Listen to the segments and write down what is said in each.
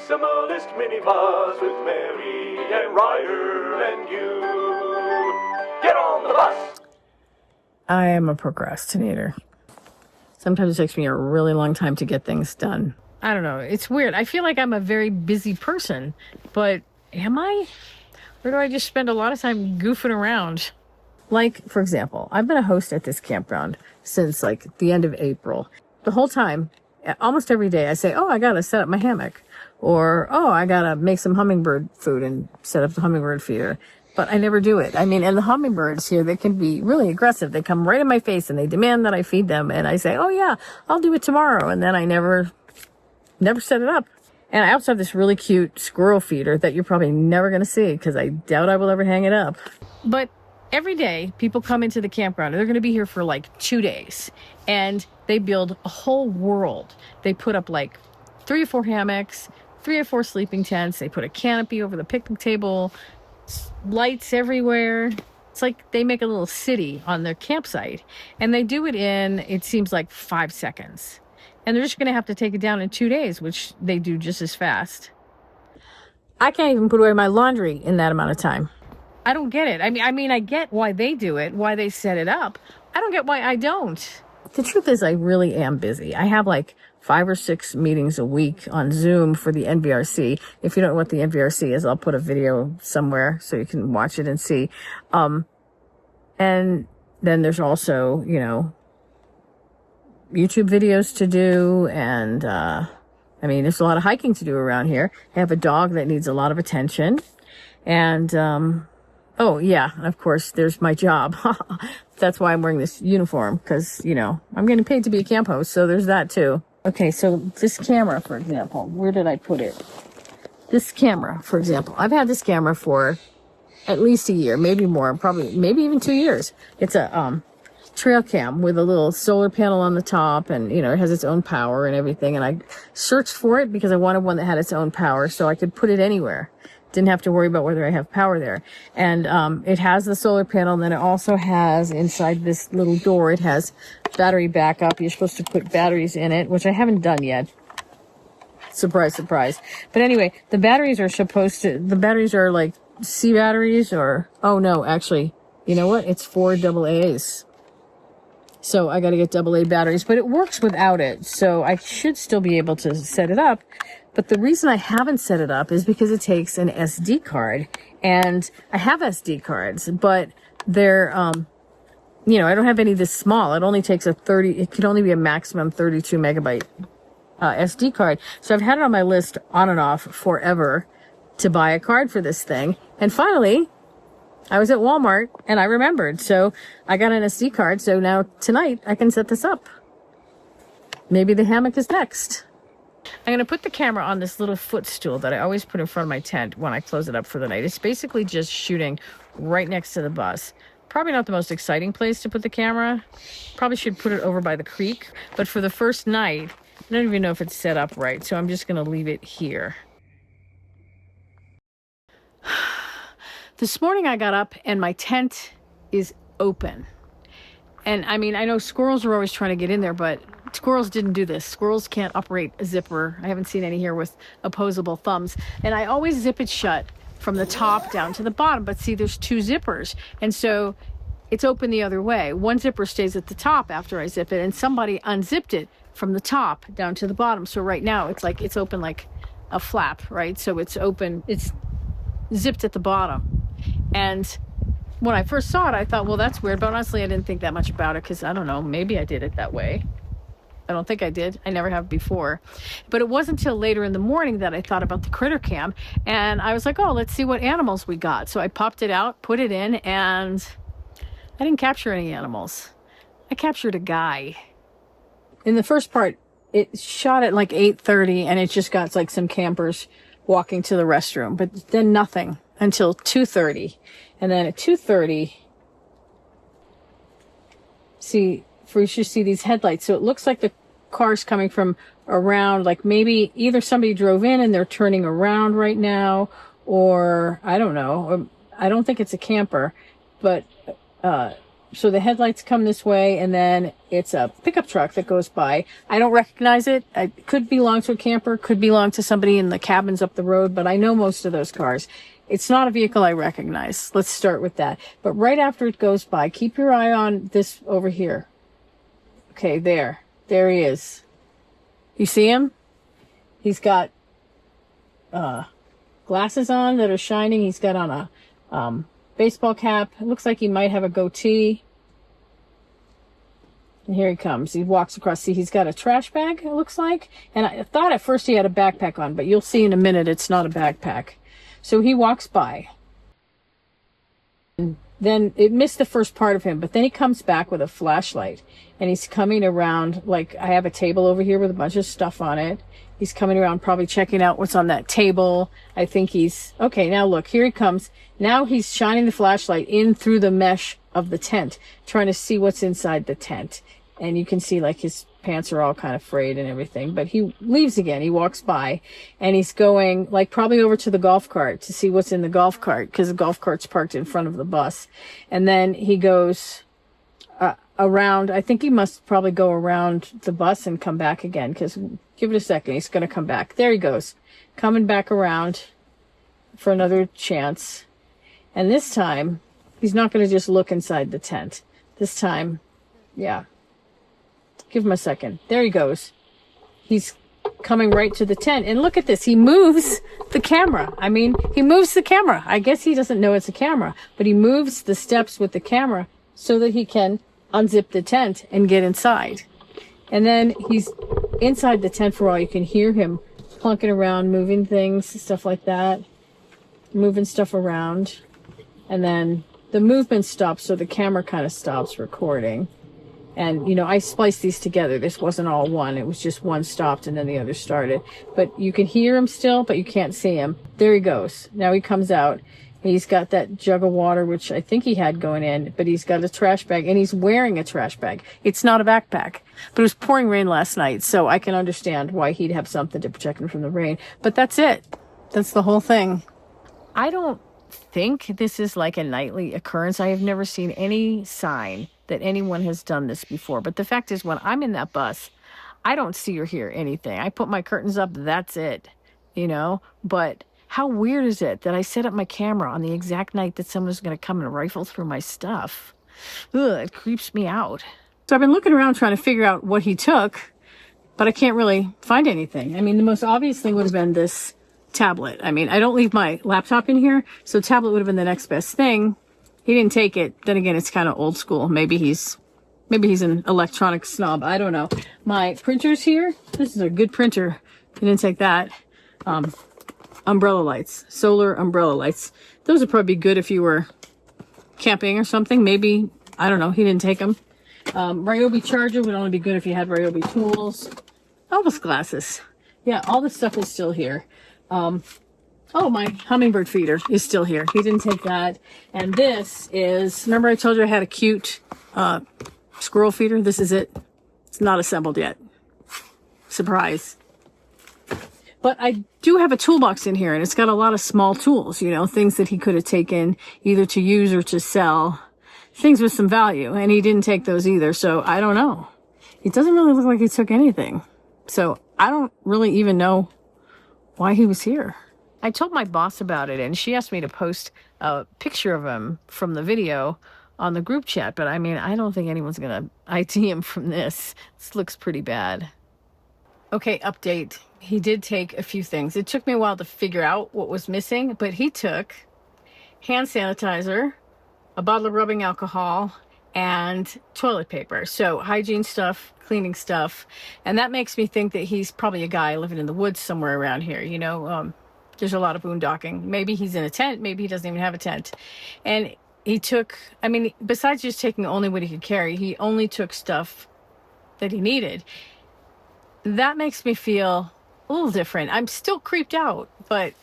maximalist minibus with Mary and Ryder and you. Get on the bus! I am a procrastinator. Sometimes it takes me a really long time to get things done. I don't know. It's weird. I feel like I'm a very busy person, but am I? Or do I just spend a lot of time goofing around? Like, for example, I've been a host at this campground since like the end of April. The whole time, almost every day, I say, oh, I got to set up my hammock. Or, oh, I got to make some hummingbird food and set up the hummingbird feeder. But I never do it. I mean, and the hummingbirds here, they can be really aggressive. They come right in my face and they demand that I feed them. And I say, oh, yeah, I'll do it tomorrow. And then I never set it up. And I also have this really cute squirrel feeder that you're probably never going to see because I doubt I will ever hang it up. But every day, people come into the campground and they're going to be here for like 2 days. And they build a whole world. They put up like 3 or 4 hammocks, 3 or 4 sleeping tents. They put a canopy over the picnic table, lights everywhere. It's like they make a little city on their campsite. And they do it in, it seems like 5 seconds. And they're just going to have to take it down in 2 days, which they do just as fast. I can't even put away my laundry in that amount of time. I don't get it. I mean, I get why they do it, why they set it up. I don't get why I don't. The truth is, I really am busy. I have like 5 or 6 meetings a week on Zoom for the NVRC. If you don't know what the NVRC is, I'll put a video somewhere so you can watch it and see. And then there's also, you know, YouTube videos to do. And, I mean, there's a lot of hiking to do around here. I have a dog that needs a lot of attention. And, oh, yeah, and of course, there's my job. That's why I'm wearing this uniform, because, you know, I'm getting paid to be a camp host, so there's that too. Okay, so this camera, for example, where did I put it? This camera, for example, I've had this camera for at least a year, maybe more, probably, maybe even 2 years. It's a trail cam with a little solar panel on the top, and, you know, it has its own power and everything, and I searched for it because I wanted one that had its own power so I could put it anywhere. Didn't have to worry about whether I have power there. And it has the solar panel, and then it also has inside this little door, it has battery backup. You're supposed to put batteries in it, which I haven't done yet. Surprise, surprise. But anyway, the batteries are like C batteries, or, oh no, actually, you know what? It's 4 AA's. So I got to get AA batteries, but it works without it. So I should still be able to set it up. But the reason I haven't set it up is because it takes an SD card, and I have SD cards, but they're, you know, I don't have any this small. It only takes it can only be a maximum 32 megabyte, SD card. So I've had it on my list on and off forever to buy a card for this thing. And finally, I was at Walmart and I remembered. So I got an SD card. So now tonight I can set this up. Maybe the hammock is next. I'm going to put the camera on this little footstool that I always put in front of my tent when I close it up for the night. It's basically just shooting right next to the bus. Probably not the most exciting place to put the camera. Probably should put it over by the creek. But for the first night, I don't even know if it's set up right. So I'm just going to leave it here. This morning I got up and my tent is open. And I mean, I know squirrels are always trying to get in there, but squirrels didn't do this. Squirrels can't operate a zipper. I haven't seen any here with opposable thumbs. And I always zip it shut from the top down to the bottom. But see, there's 2 zippers. And so it's open the other way. One zipper stays at the top after I zip it, and somebody unzipped it from the top down to the bottom. So right now it's like it's open like a flap, right? So it's open, it's zipped at the bottom. And when I first saw it, I thought, well, that's weird. But honestly, I didn't think that much about it because, I don't know, maybe I did it that way. I don't think I did. I never have before. But it wasn't until later in the morning that I thought about the critter cam. And I was like, oh, let's see what animals we got. So I popped it out, put it in, and I didn't capture any animals. I captured a guy. In the first part, it shot at like 8:30, and it just got like some campers walking to the restroom. But then nothing until 2:30. And then at 2:30, you should see these headlights. So it looks like the car's coming from around, like maybe either somebody drove in and they're turning around right now, or I don't know. I don't think it's a camper, but So the headlights come this way, and then it's a pickup truck that goes by. I don't recognize it. It could belong to a camper, could belong to somebody in the cabins up the road, but I know most of those cars. It's not a vehicle I recognize. Let's start with that. But right after it goes by, keep your eye on this over here. Okay, there. There he is. You see him? He's got glasses on that are shining. He's got on a baseball cap. It looks like he might have a goatee. And here he comes. He walks across. See, he's got a trash bag, it looks like. And I thought at first he had a backpack on, but you'll see in a minute it's not a backpack. So he walks by. And then it missed the first part of him, but then he comes back with a flashlight. And he's coming around, like I have a table over here with a bunch of stuff on it. He's coming around probably checking out what's on that table. I think he's... Okay, now look, here he comes. Now he's shining the flashlight in through the mesh of the tent, trying to see what's inside the tent. And you can see like his pants are all kind of frayed and everything. But he leaves again. He walks by and he's going like probably over to the golf cart to see what's in the golf cart, because the golf cart's parked in front of the bus. And then he goes around. I think he must probably go around the bus and come back again, because give it a second. He's going to come back. There he goes. Coming back around for another chance. And this time, he's not going to just look inside the tent. This time, yeah. Give him a second. There he goes. He's coming right to the tent. And look at this. He moves the camera. I mean, he moves the camera. I guess he doesn't know it's a camera, but he moves the steps with the camera so that he can unzip the tent and get inside. And then he's inside the tent for all. You can hear him plunking around, moving things, stuff like that. Moving stuff around. And then the movement stops, so the camera kind of stops recording. And, you know, I spliced these together. This wasn't all one. It was just one stopped and then the other started. But you can hear him still, but you can't see him. There he goes. Now he comes out. He's got that jug of water, which I think he had going in, but he's got a trash bag, and he's wearing a trash bag. It's not a backpack. But it was pouring rain last night, so I can understand why he'd have something to protect him from the rain. But that's it. That's the whole thing. I don't think this is like a nightly occurrence. I have never seen any sign that anyone has done this before. But the fact is, when I'm in that bus, I don't see or hear anything. I put my curtains up, that's it, you know? But how weird is it that I set up my camera on the exact night that someone's going to come and rifle through my stuff? Ugh, it creeps me out. So I've been looking around trying to figure out what he took, but I can't really find anything. I mean, the most obvious thing would have been this tablet. I mean, I don't leave my laptop in here, so tablet would have been the next best thing. He didn't take it. Then again, it's kind of old school. Maybe he's an electronic snob. I don't know. My printer's here. This is a good printer. He didn't take that. Umbrella lights, solar umbrella lights. Those would probably be good if you were camping or something. Maybe, I don't know. He didn't take them. Ryobi charger would only be good if you had Ryobi tools. Elvis glasses. Yeah, all this stuff is still here. Oh, my hummingbird feeder is still here. He didn't take that. And this is, remember I told you I had a cute squirrel feeder? This is it. It's not assembled yet. Surprise. But I do have a toolbox in here, and it's got a lot of small tools, you know, things that he could have taken either to use or to sell. Things with some value, and he didn't take those either, so I don't know. It doesn't really look like he took anything. So I don't really even know why he was here. I told my boss about it, and she asked me to post a picture of him from the video on the group chat, but I mean, I don't think anyone's going to ID him from this. This looks pretty bad. Okay, update. He did take a few things. It took me a while to figure out what was missing, but he took hand sanitizer, a bottle of rubbing alcohol, and toilet paper. So hygiene stuff, cleaning stuff. And that makes me think that he's probably a guy living in the woods somewhere around here. You know, there's a lot of boondocking. Maybe he's in a tent. Maybe he doesn't even have a tent. And he took, I mean, besides just taking only what he could carry, he only took stuff that he needed. That makes me feel a little different. I'm still creeped out, but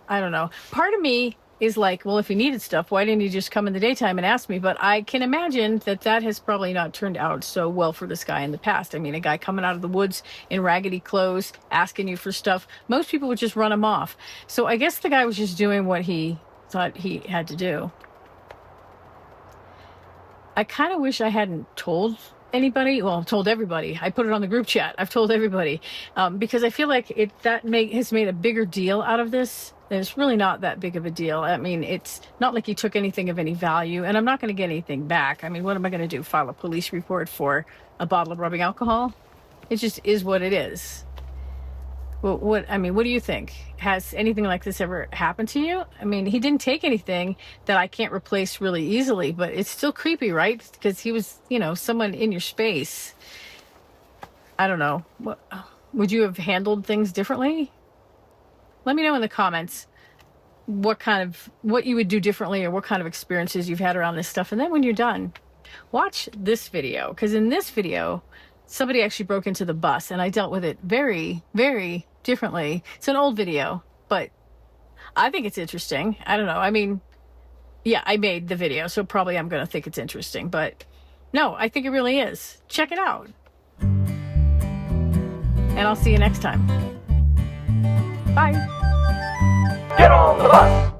I don't know. Part of me is like, well, if he needed stuff, why didn't he just come in the daytime and ask me? But I can imagine that that has probably not turned out so well for this guy in the past. I mean, a guy coming out of the woods in raggedy clothes, asking you for stuff, most people would just run him off. So I guess the guy was just doing what he thought he had to do. I kind of wish I hadn't told anybody. Well, told everybody. I put it on the group chat. I've told everybody because I feel like has made a bigger deal out of this. And it's really not that big of a deal. I mean, it's not like he took anything of any value, and I'm not going to get anything back. I mean, what am I going to do? File a police report for a bottle of rubbing alcohol? It just is what it is. Well, what do you think? Has anything like this ever happened to you? I mean, he didn't take anything that I can't replace really easily, but it's still creepy, right? Because he was, someone in your space. I don't know. Would you have handled things differently? Let me know in the comments what you would do differently, or what kind of experiences you've had around this stuff. And then when you're done, watch this video, because in this video, somebody actually broke into the bus, and I dealt with it very, very differently. It's an old video, but I think it's interesting. I don't know. I mean, yeah, I made the video, so probably I'm going to think it's interesting. But no, I think it really is. Check it out. And I'll see you next time. Bye. Get on the bus!